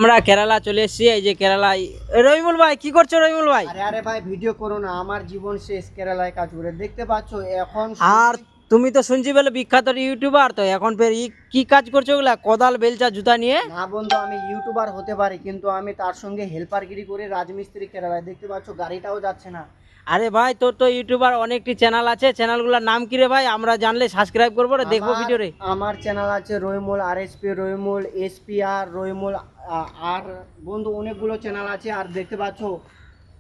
আমরা কেরালা চলে এসেছি। এই যে কেরালায় রহিমুল ভাই কি করছো? রহিমুল ভাই আরে আরে ভাই ভিডিও করো না, আমার জীবন শেষ কেরালায় কাজ করে। দেখতে পাচ্ছ এখন আর তুমি তো শুনছি বলে বিখ্যাত ইউটিউবার, তো এখন ফের কি কাজ করছো ওগুলা কোদাল বেলচা জুতা নিয়ে? না বন্ধু, আমি ইউটিউবার হতে পারি কিন্তু আমি তার সঙ্গে হেল্পারগিরি করে রাজমিস্ত্রি কেরালায়। দেখতে পাচ্ছ গাড়িটাও যাচ্ছে না। আরে ভাই তোর তো ইউটিউবার অনেকটি চ্যানেল আছে, চ্যানেলগুলোর নাম কি রে ভাই? আমরা জানলে সাবস্ক্রাইব করবো রে, দেখবো ভিডিও রে। আমার চ্যানেল আছে রহিমুল RSP, রহিমুল SPR, রহিমুল আর বন্ধু অনেকগুলো চ্যানেল আছে। আর দেখতে পাচ্ছ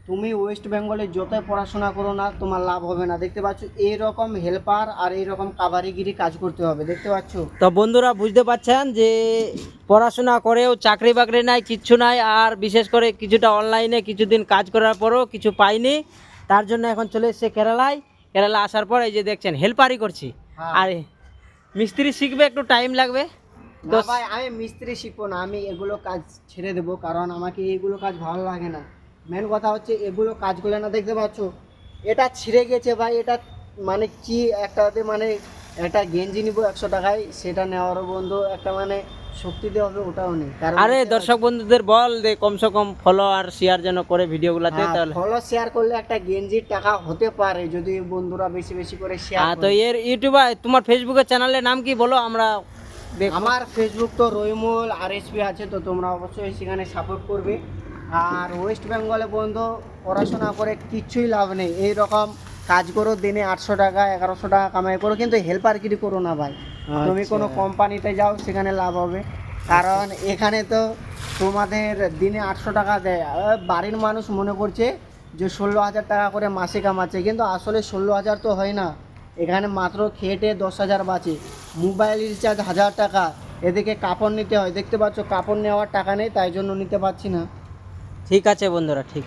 তুমি ওয়েস্ট বেঙ্গলে যতই পড়াশোনা করো না তোমার লাভ হবে না। দেখতে পাচ্ছ এইরকম হেল্পার আর এইরকম কাভারিগিরি কাজ করতে হবে। দেখতে পাচ্ছ তো বন্ধুরা বুঝতে পারছেন যে পড়াশোনা করেও চাকরি বাকরি নাই, কিচ্ছু নাই। আর বিশেষ করে কিছুটা অনলাইনে কিছুদিন কাজ করার পরও কিছু পাইনি, তার জন্য এখন চলে এসেছে কেরালায়। কেরালা আসার পর এই যে দেখছেন হেল্পারই করছি। হ্যাঁ। আর মিস্ত্রি শিখবে, একটু টাইম লাগবে। তো না ভাই, আমি মিস্ত্রি শিখবো না, আমি এগুলো কাজ ছেড়ে দেবো, কারণ আমাকে এইগুলো কাজ ভালো লাগে না। মেন কথা হচ্ছে এগুলো কাজগুলো না। দেখতে পাচ্ছ এটা ছিঁড়ে গেছে ভাই, এটা মানে কি একটাতে মানে একটা গেঞ্জি নিবো 100 টাকায়, সেটা নেওয়ারও বন্ধু একটা মানে শক্তি দেওয়া হবে, ওটাও নেই। কারণ আরে দর্শক বন্ধুদের বল যে কমসে কম ফলো আর শেয়ার যেন করে ভিডিওগুলোতে, তাহলে ফলো শেয়ার করলে একটা গেঞ্জির টাকা হতে পারে যদি বন্ধুরা বেশি বেশি করে শেয়ার তো করে। এর ইউটিউবার তোমার ফেসবুকের চ্যানেলের নাম কি বলো, আমরা দেখবো। আমার ফেসবুক তো রহিমুল RSP আছে, তো তোমরা অবশ্যই সেখানে সাপোর্ট করবে। আর ওয়েস্ট বেঙ্গলে বন্ধু পড়াশোনা করে কিচ্ছুই লাভ নেই। এই রকম কাজ করো, দিনে 800 টাকা 1100 টাকা কামাই করো, কিন্তু হেল্পারগিরি করো না ভাই। তুমি কোনো কোম্পানিতে যাও, সেখানে লাভ হবে। কারণ এখানে তো তোমাদের দিনে 800 টাকা দেয়। বাড়ির মানুষ মনে করছে যে 16,000 টাকা করে মাসে কামাচ্ছে, কিন্তু আসলে 16,000 তো হয় না। এখানে মাত্র খেটে 10,000 বাঁচে। মোবাইল রিচার্জ 1000 টাকা, এদিকে কাপড় নিতে হয়। দেখতে পাচ্ছ কাপড় নেওয়ার টাকা নেই, তাই জন্য নিতে পারছি না। ঠিক আছে বন্ধুরা, ঠিক।